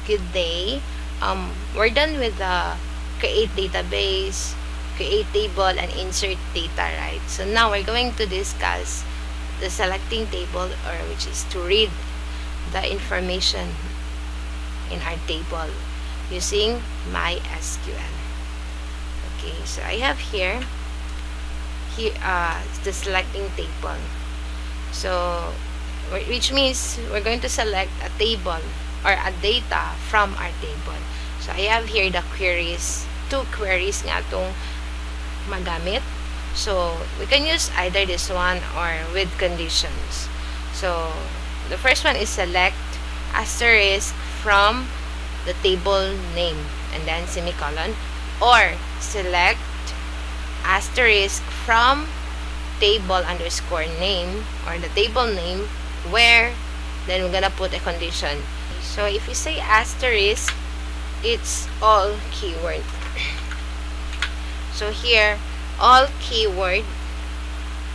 Good day. We're done with the create database, create table, and insert data, right? So now we're going to discuss the selecting table, or which is to read the information in our table using MySQL. Okay, so I have here the selecting table. So which means we're going to select a table or a data from our table. So I have here the queries, two queries nga itong magamit. So we can use either this one or with conditions. So the first one is select asterisk from the table name and then semicolon, or select asterisk from table underscore name, or the table name, where then we're gonna put a condition. So if you say asterisk, it's all keyword. So here, all keyword,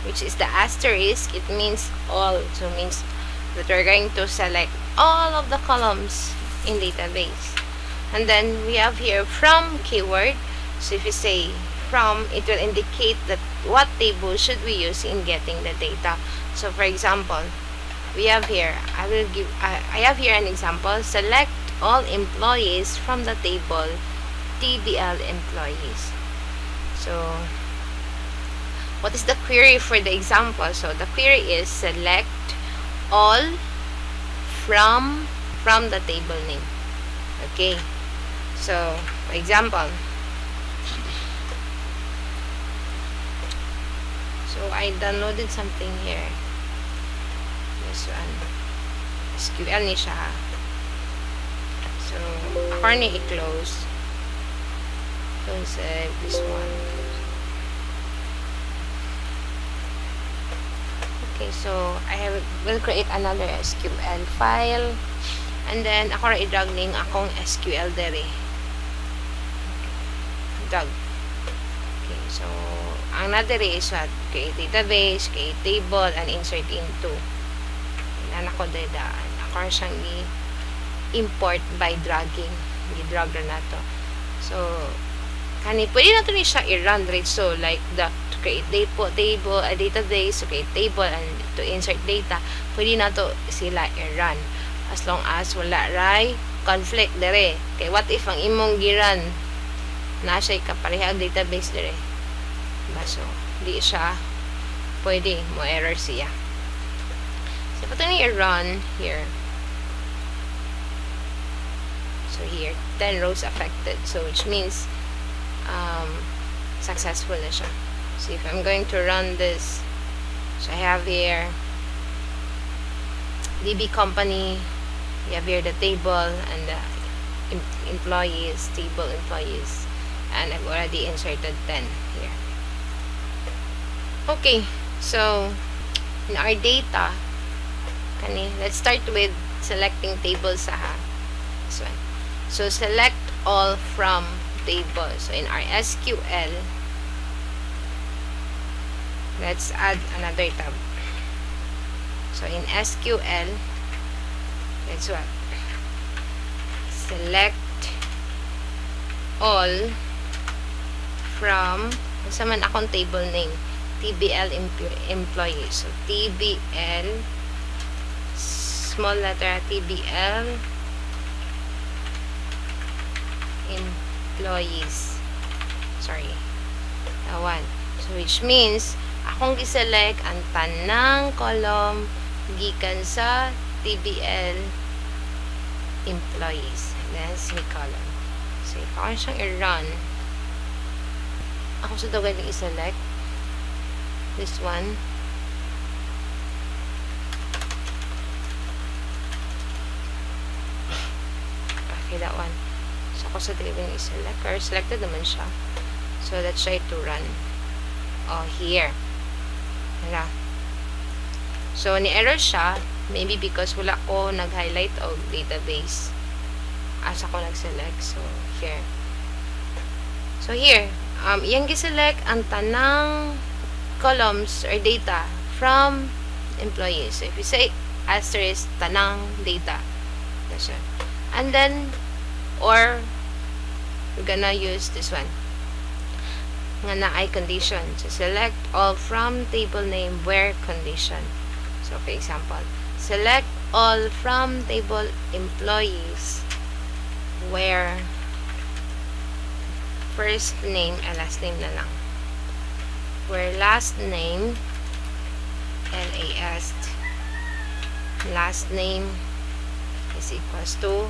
which is the asterisk, it means all. So it means that we're going to select all of the columns in database. And then we have here from keyword. So if you say from, it will indicate that what table should we use in getting the data. So for example, we have here, I have here an example: select all employees from the table TBL employees. So what is the query for the example? So the query is select all from the table name. Okay, so for example, so I downloaded something here. This one, SQL ni siya. So ako ni i-close. Don't save this one. Okay, so I will create another SQL file, and then ako ra i-drag ning akong SQL dere. Drag. Okay, so ang na-dere is what? Create database, create table, and insert into. Anak ko daan. Ako siyang i-import by dragging. I-drag na to. So pwede na to ni siya i-run, right? So like to create table, a database, to create table, and to insert data, pwede na to sila i-run as long as wala ray conflict dere. Okay, what if ang imong gi-run na siya kaparehang database dere? So di siya pwede mo error siya. So pwede ni i-run here. So here 10 rows affected, so which means successful na siya. So if I'm going to run this, so I have here DB company, we have here the table and the employees, table employees, and I've already inserted 10 here. Okay, so in our data, let's start with selecting tables sa this one. So select all from table. So in our SQL, let's add another tab. So in SQL, let's what? Select all from, sa man akong table name, TBL employees. So TBL, small letter, TBL employees. Sorry, that one. So which means akong gi-select ang tanang column gikan sa TBL employees. Then semicolon. So if ako siyang i-run, ako sa daw i-select this one. Okay, that one. So ako sa daw i-select, or selected naman siya. So let's try to run. Oh, here. Hala. So ni-error siya, maybe because wala ko nag-highlight og database as ako nag-select. So here. So here, iyang gi-select ang tanang columns or data from employees. So if you say asterisk tanang data, that's it. And then, or we're gonna use this one nga na ay condition. So select all from table name where condition. So for example, select all from table employees where first name and last name na lang. Where last name LAS last name is equals to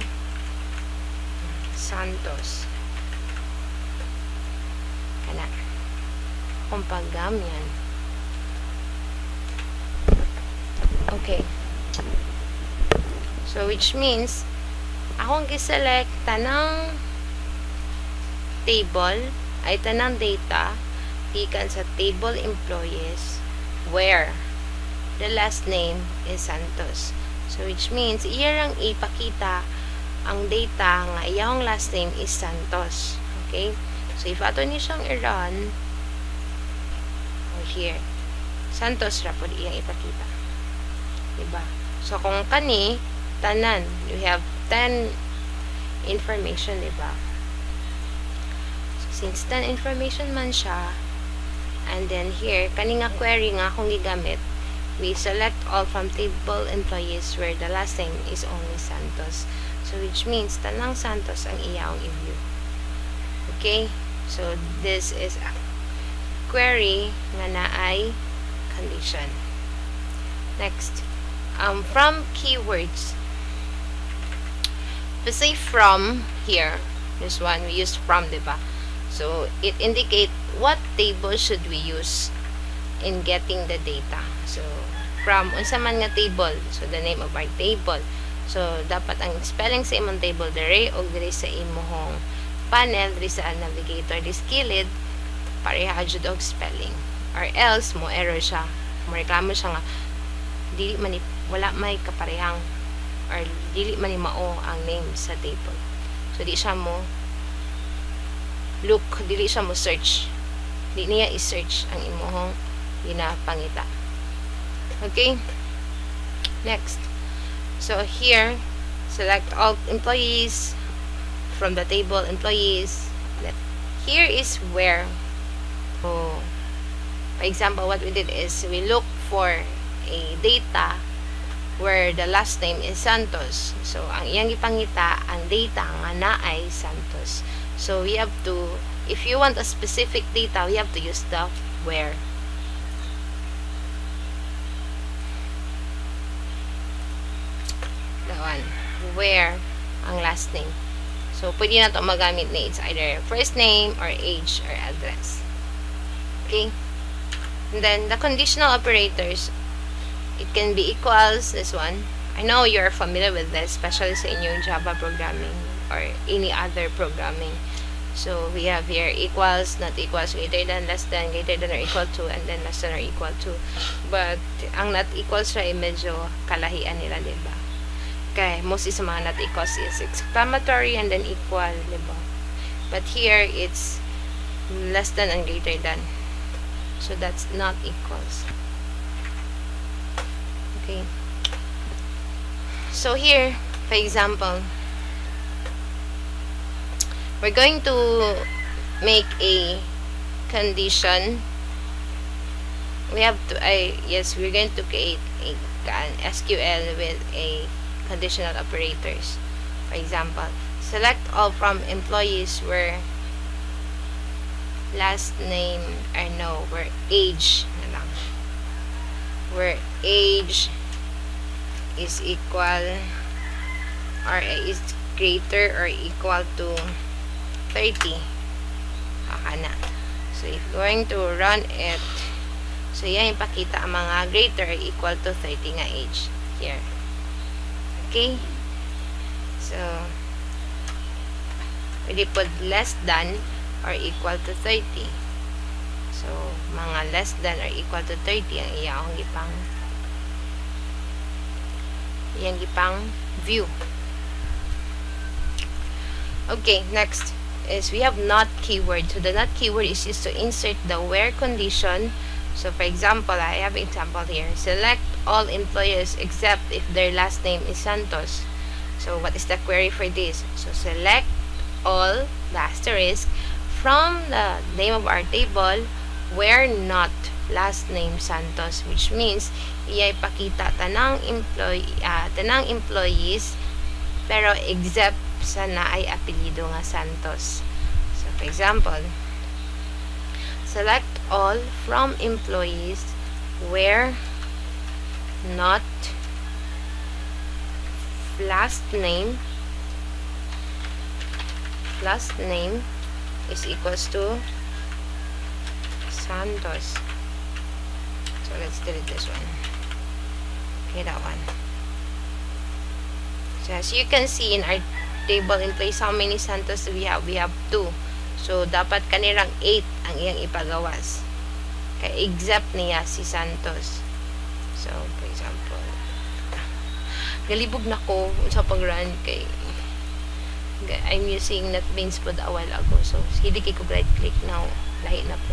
Santos. Kana kung paggamyan. Okay. So which means akong gi-select tanang table ay tanang data gikan sa table employees where the last name is Santos. So which means iyang ipakita ang data nga iyang last name is Santos. Okay? So if ato ni siyang i-run or here Santos ra pud iyang ipakita. Diba? So kung kani tanan, you have 10 information, diba? So since 10 information man siya, and then here kani nga query nga akong gigamit, we select all from table employees where the last name is only Santos. So which means tanang Santos ang iyang i-view. Okay? So this is a query nga naay condition. Next, from keywords. To say from here, this one we use from, diba? So it indicate what table should we use in getting the data. So from unsa man nga table, so the name of our table. So dapat ang spelling sa imong table dere og diri sa imong panel diri sa navigator dis kilid pareha jud og spelling, or else mo error siya, mo reklamo siya nga dili man wala may kaparehang or dili man mao ang name sa table. So di siya mo look, dili siya mo search, di niya i-search ang imong ginapangita. Okay, next. So here select all employees from the table employees. Here is where, for example, what we did is we look for a data where the last name is Santos. So ang iyang ipangita ang data nga naay Santos. So we have to, if you want a specific data, we have to use the where. The one where ang last name. So pwede na to magamit ni it's either first name or age or address. Okay? And then the conditional operators, it can be equals, this one. I know you're familiar with this, especially sa inyong Java programming or any other programming. So we have here equals, not equals, greater than, less than, greater than or equal to, and then less than or equal to. But ang not equals siya ay medyo kalahian nila, diba? Okay, mostly sa mga not equals is exclamatory and then equal, diba? But here it's less than and greater than. So that's not equals. Okay. So here, for example, we're going to make a condition. We have to, yes, we're going to create an SQL with a conditional operators. For example, select all from employees where last name, or no, where age na lang. Where age is equal or is greater or equal to 30. Na. So if going to run it, so yan ipakita ang mga greater or equal to 30 nga age here. Okay? So pwede po less than or equal to 30. So mga less than or equal to 30 ang iyang gipang view. Okay, next is we have not keyword. So the not keyword is used to insert the where condition. So for example, I have an example here. Select all employees except if their last name is Santos. So what is the query for this? So select all the asterisk from the name of our table where not last name Santos, which means iyay pakita tanang employees pero except sa naay apelyido nga Santos. So for example, select all from employees where not last name is equals to Santos. So let's delete this one. Okay, that one. So as you can see in our table in place, how many Santos do we have? We have 2. So dapat kanirang 8 ang iyang ipagawas. Kaya except niya si Santos. So for example, galibog na ko sa pag-run kay I'm using NetBeans po a while ago. So, hindi ko right click now. Lahi na po.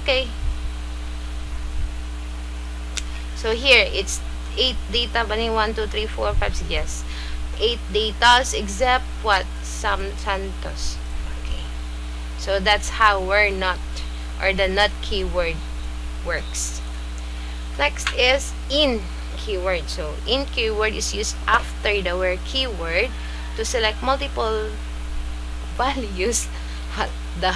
Okay. So, here, it's 8 data. Bani 1, 2, 3, 4, 5, 6. Yes. 8 datas except what? Santos. Okay. So, that's how we're not or the not keyword works. Next is in keyword. So, in keyword is used after the word keyword to select multiple values. What the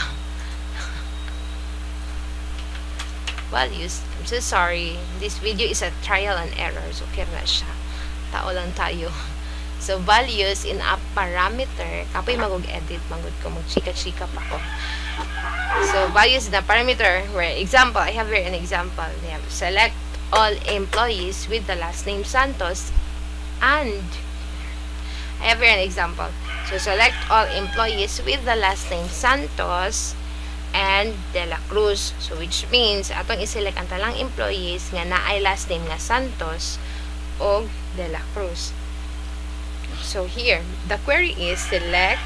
values? I'm so sorry. This video is a trial and error. So, kaya na siya. Tao lang tayo. So, values in a parameter. Kapoy mag-edit. Magod ko. Mag-chika-chika pa ko. So, values in a parameter. Where, example, I have here an example. We have select all employees with the last name Santos and I have here an example. So select all employees with the last name Santos and De La Cruz. So which means atong i-select ang talang employees nga naay last name nga Santos o De La Cruz. So here, the query is select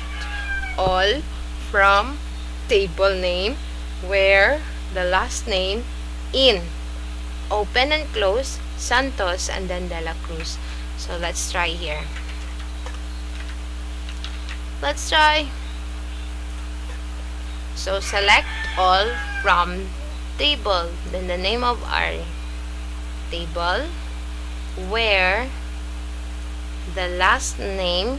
all from table name where the last name in open and close Santos and then De La Cruz. So let's try here. Let's try. So select all from table, then the name of our table where the last name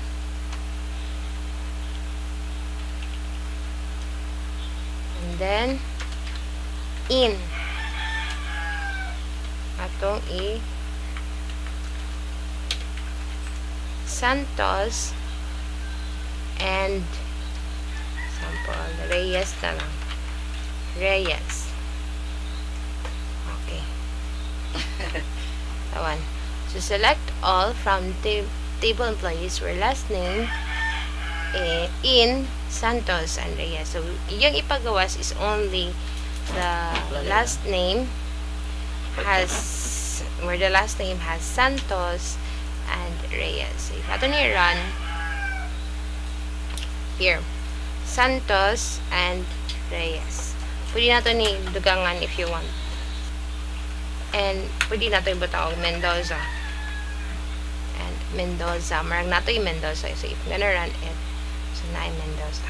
and then in atong Santos and sample Reyes na lang. Reyes. Okay. That one. So select all from table employees where last name in Santos and Reyes. So yung ipagawas is only the last name has where the last name has Santos and Reyes. So if ato ni run here Santos and Reyes. Pwede na to ni dugangan if you want. And pwede na to ibutang og Mendoza. And Mendoza. Marag na to yung Mendoza. So if I'm gonna run it, so na Mendoza.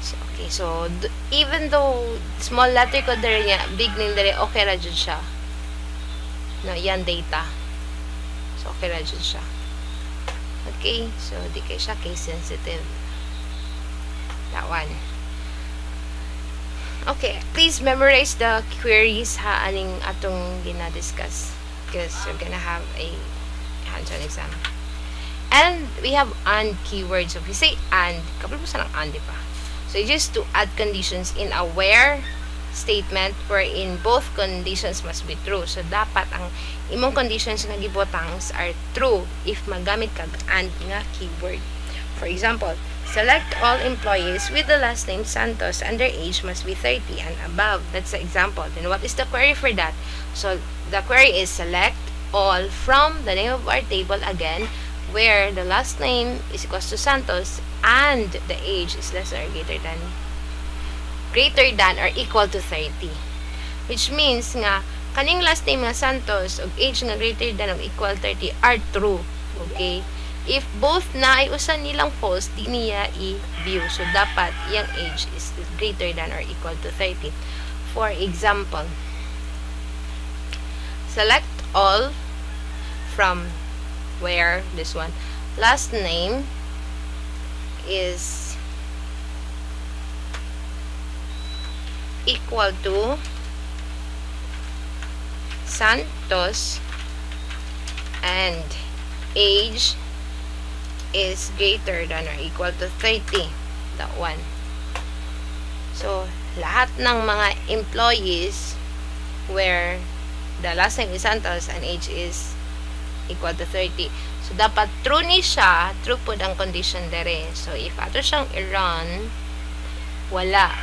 So, okay, so even though small letter ko dere niya, big name dere, okay ra jud siya. No, yan data. So okay ra jud siya. Okay, so di kay siya case sensitive. That one. Okay, please memorize the queries ha aning atong gina-discuss because we're gonna have a hands-on exam. And we have and keywords. So if you say and, kapag mo sa ng and, di pa? So just to add conditions in a where statement wherein both conditions must be true. So dapat ang imong conditions nga gibotangs are true if magamit kag and nga keyword. For example, select all employees with the last name Santos and their age must be 30 and above. That's the example. Then what is the query for that? So the query is select all from the name of our table again where the last name is equals to Santos and the age is less or greater than or equal to 30. Which means nga kaning last name nga Santos ug age nga greater than or equal 30 are true. Okay? If both na ay usa nilang false, di niya i-view. So, dapat yung age is greater than or equal to 30. For example, select all from where this one. Last name is equal to Santos and age is greater than or equal to 30. That one. So, lahat ng mga employees where the last name is Santos and age is equal to 30. So, dapat true ni siya, true po ang condition dere. So, if ato siyang i-run, wala.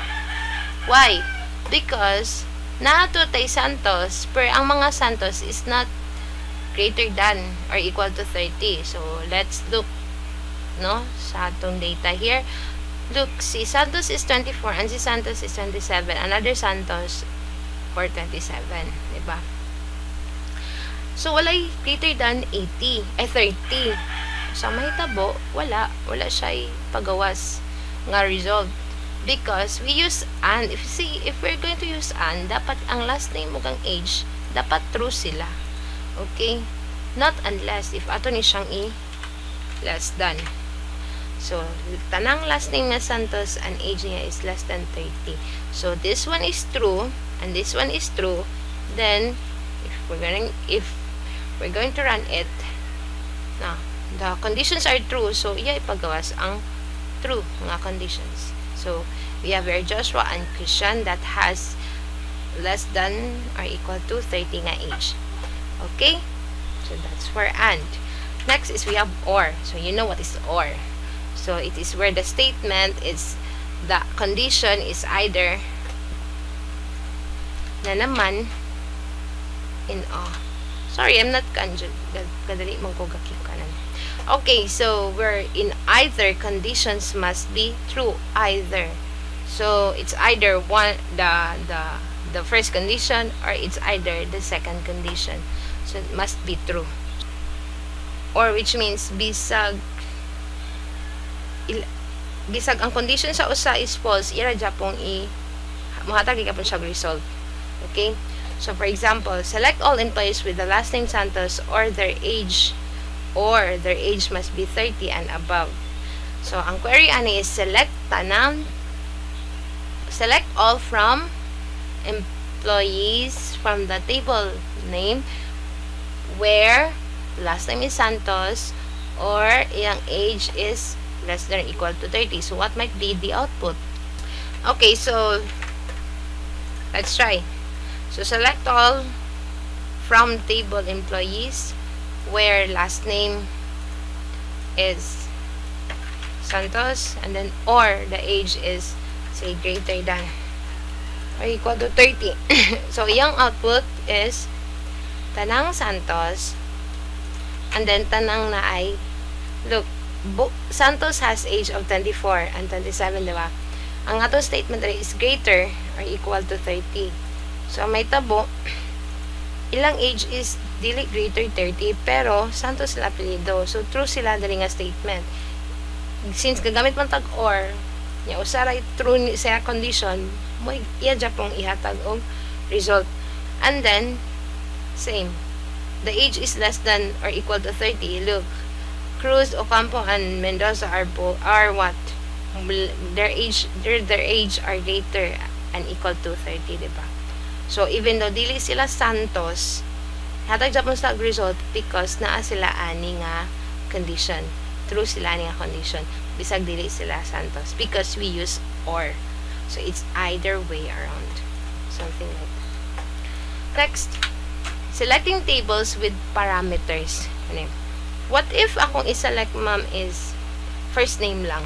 Why? Because, nato tay Santos, per ang mga Santos is not greater than or equal to 30. So, let's look, no, sa atong data here. Look, si Santos is 24 and si Santos is 27. Another Santos for 27. Diba? So, walay greater than 30. Sa mahitabo, wala siya pagawas nga result. Because we use and. If we're going to use and, dapat ang last name ug ang age, dapat true sila. Okay? Not unless if ato ni siyang less than. So, tanang last name nga Santos and age niya is less than 30. So, this one is true and this one is true. Then, if we're going to run it, na the conditions are true. So, iya ipagawas ang true nga conditions. So, we have here Joshua and Christian that has less than or equal to 30 nga age. Okay? So, that's for and. Next is we have or. So, you know what is or. So, it is where the statement is, the condition is either na naman in sorry, I'm not kanjud. Kadali mong ko gakip kanan. Okay, so where in either conditions must be true. Either. So, it's either one, the first condition or it's either the second condition. So, it must be true. Or which means bisag ang condition sa usa is false, ira japong muhatag gigapon siya result. Okay? So, for example, select all employees with the last name Santos or their age must be 30 and above. So, ang query ani is select all from employees from the table name where last name is Santos or yung age is less than or equal to 30. So, what might be the output? Okay, so, let's try. So, select all from table employees where last name is Santos and then or the age is, say, greater than or equal to 30. So, yung output is tanang Santos and then tanang na ay, look, Santos has age of 24 and 27, diba? Ang atong statement is greater or equal to 30. So, may tabo, ilang age is dili greater 30, pero Santos sila apelido. So, true sila dali nga statement. Since gagamit man tag or, niya usaray true sa condition, mo iya japong ihatag og result. And then, same. The age is less than or equal to 30. Look, Cruz, Ocampo, and Mendoza are what? Their age are greater and equal to 30, diba? So, even though dili sila Santos, hatag japon sa result because naa sila ani nga condition. True sila ani nga condition. Bisag dili sila Santos because we use or. So, it's either way around. Something like that. Next, selecting tables with parameters. Ano yun? What if akong iselect ma'am is first name lang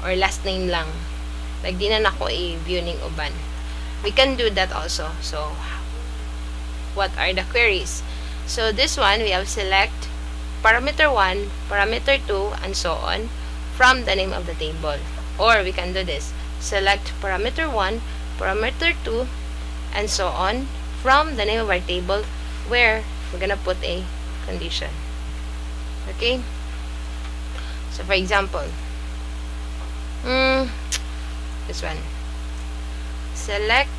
or last name lang? Like, di na nako i-view ning uban. We can do that also. So, what are the queries? So, this one, we have select parameter 1, parameter 2, and so on from the name of the table. Or, we can do this. Select parameter 1, parameter 2, and so on from the name of our table where we're gonna put a condition. Okay? So, for example, this one. Select,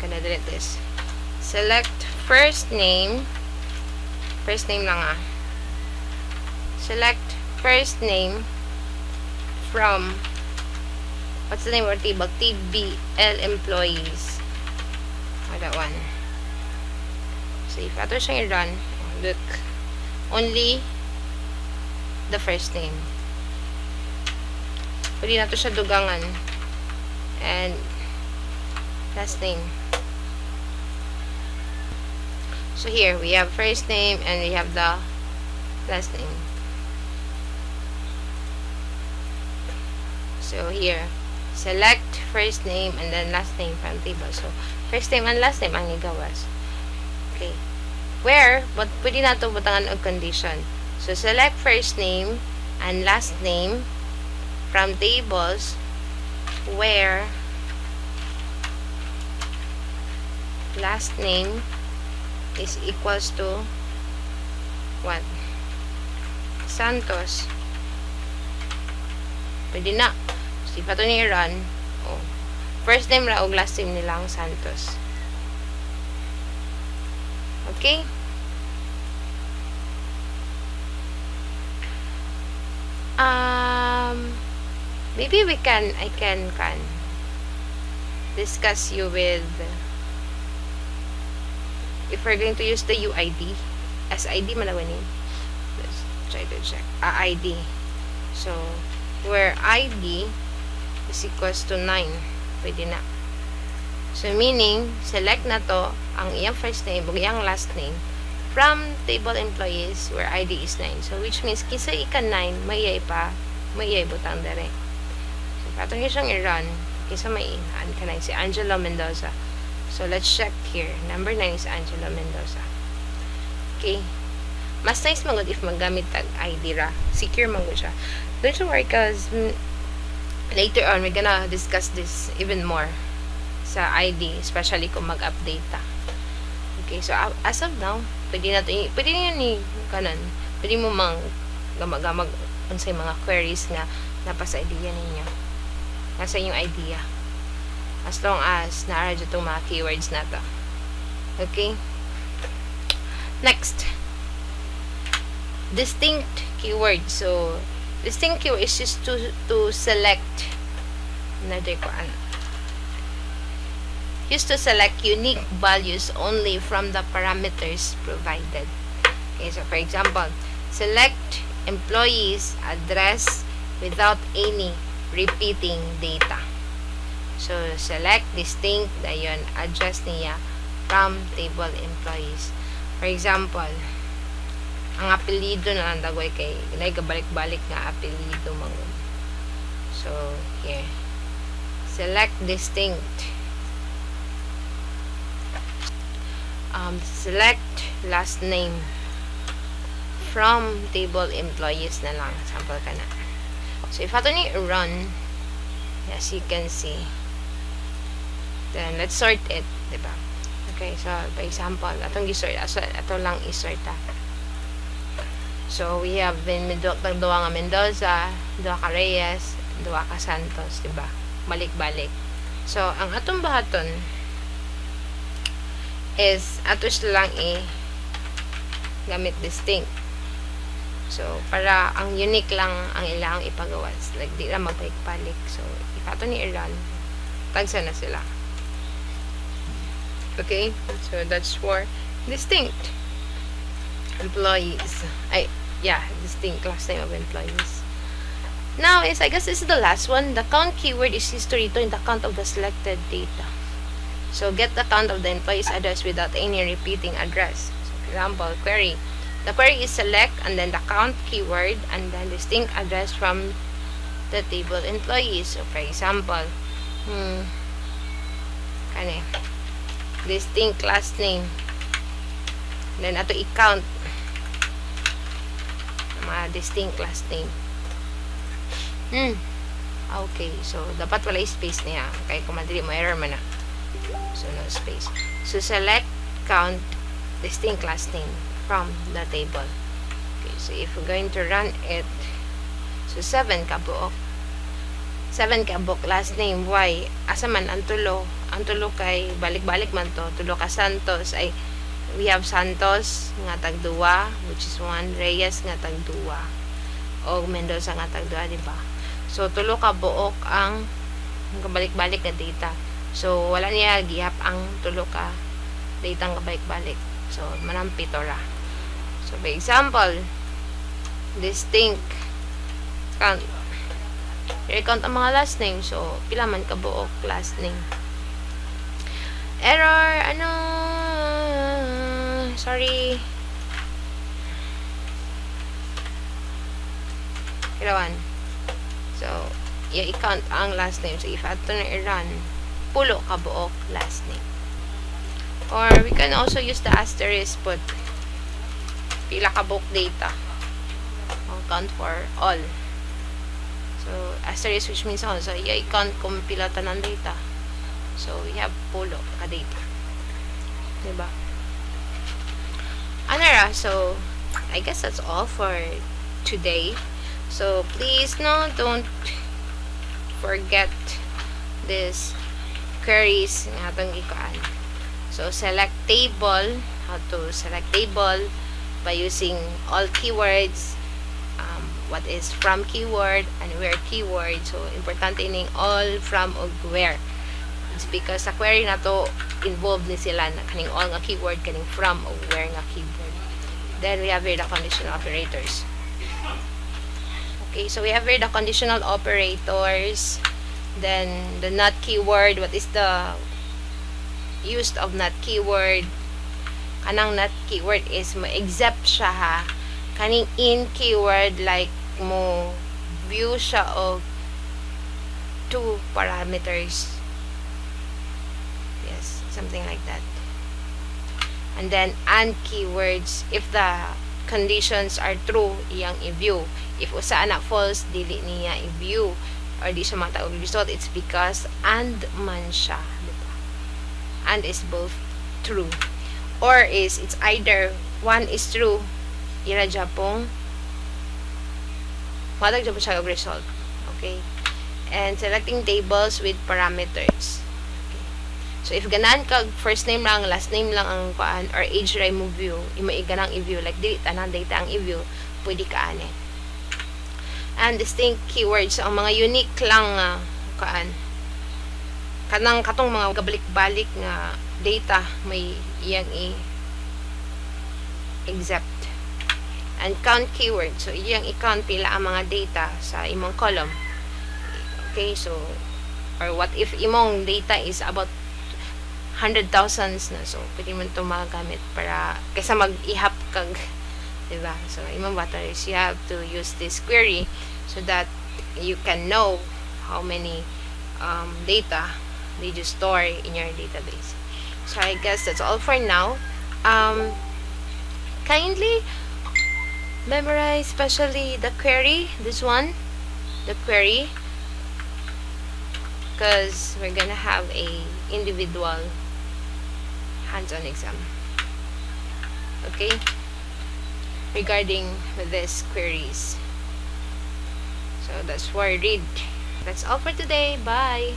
gonna delete this. Select first name lang Select first name from, what's the name of our table? TBL employees. That one. So, if ato siyang i-run, look, only the first name. Pwede na to siya dugangan. And last name. So, here, we have first name and we have the last name. So, here, select first name and then last name from table. So, first name and last name ang igawas. Okay. Where, but pwede na ito butangan og condition. So, select first name and last name from tables where last name is equals to what? Santos. Pwede na. So, if ito ni-run, first name ra og last name nilang Santos. Okay? Maybe I can discuss you with, if we're going to use the UID, SID malawanin. Let's try to check. ID. So, where ID is equals to 9. Pwede na. So, meaning, select na to ang iyang first name ug iyang last name from table employees where ID is 9. So, which means, kisa ika 9, may butang dere. So, patong yung siyang i-run, kisa may inaan ka na si Angelo Mendoza. So, let's check here. Number 9 is Angelo Mendoza. Okay. Mas nice magod if maggamit tag ID ra. Secure magod siya. Don't you worry, cause later on, we're gonna discuss this even more sa ID, especially kung mag-update ta. Okay, so as of now, pwede niyo ni kanan, pwede mo gamag unsay mga queries nga napasa idea ninyo. Nasa yung idea. As long as naara dyan itong mga keywords na to. Okay? Next. Distinct keyword. So, distinct keyword is just to select used to select unique values only from the parameters provided. Okay, so for example, select employees address without any repeating data. So, select distinct dayon address niya from table employees. For example, ang apelido na lang dagoy kay nagabalik-balik nga apelido mangun. So, here. Select distinct. Select last name from table employees na lang. Sample ka na. So, if ato ni run, as you can see, then let's sort it, diba? Okay, so, for example, atong gisort, ato lang isort ta. So, we have dua nga Mendoza, dua ka Reyes, dua ka Santos, diba? Balik-balik. So, ang atong bahaton is ato lang gamit distinct. So, para ang unique lang ang ilang ipagawas. Like, di lang magbalik-balik. So, if ato ni i-run, tagsa na sila. Okay? So, that's for distinct employees. Distinct last name of employees. Now, I guess this is the last one. The count keyword is used to return the count of the selected data. So, get the count of the employee's address without any repeating address. So, for example, query. The query is select and then the count keyword and then distinct address from the table employees. So, for example, distinct last name. Then, ato i-count mga distinct last name. Okay, so dapat wala space niya. Kaya kung madali mo, error man na. So, no space. So, select count distinct class name from the table. Okay, so if we're going to run it, so 7 ka buok. 7 ka buok last name. Why? Asa man ang tulo? Ang tulo kay balik-balik man to. Tulo ka Santos ay we have Santos nga tag 2, which is 1, Reyes nga tag 2, o Mendoza nga tag 2, di ba? So tulo ka buok ang kabalik-balik na data. So wala niya gihap ang tulo ka data nga balik-balik. So manang 7 ra. So for example, distinct count. I-count ang mga last name. So pila man ka buok last name. Error, ano, sorry. Kailangan. So, i-count ang last name. So, if ato na i-run, pulo ka buok last name. Or, we can also use the asterisk, put pila ka buok data. I'll count for all. So, asterisk which means all. So, i-count kung pila tanang data. So, we have pulo ka data. Diba? Anara, so, I guess that's all for today. So, please, no, don't forget this queries nga itong gikaan. So, select table. How to select table by using all keywords. What is from keyword and where keyword. So, importante ning all, from, o where. It's because sa query na to involved ni sila na kaning all nga keyword, kaning from o where nga keyword. Then we have here the conditional operators. Okay, so we have here the conditional operators. Then the not keyword, what is the use of not keyword? Kanang not keyword is mo except siya ha. Kaning in keyword like mo view siya og 2 parameters. Yes, something like that. And then and keywords, if the conditions are true, iyang i-view. If usa na false, dili niya i-view or di siya matawag result. It's because and man siya, diba? And is both true, or is it's either one is true, ira japong matag japong siya og result. Okay, and selecting tables with parameters. So, if ganan kag first name lang, last name lang ang kuan, or age ra mo view, imo ganang i-view, like dili tanang data ang i-view, pwede ka ani. And distinct keywords, so, ang mga unique lang nga kuan, kanang katong mga gabalik-balik nga data, may iyang i-except. And count keyword, so iyang i-count pila ang mga data sa imong column. Okay, so, or what if imong data is about 100,000 na, so pwede mo ito magamit para kaysa mag-ihap kag, diba? So imong batteries, you have to use this query so that you can know how many data did you store in your database. So I guess that's all for now. Kindly memorize especially the query, this one, the query, because we're gonna have a individual hands-on exam, okay, regarding this queries. So that's for read. That's all for today. Bye.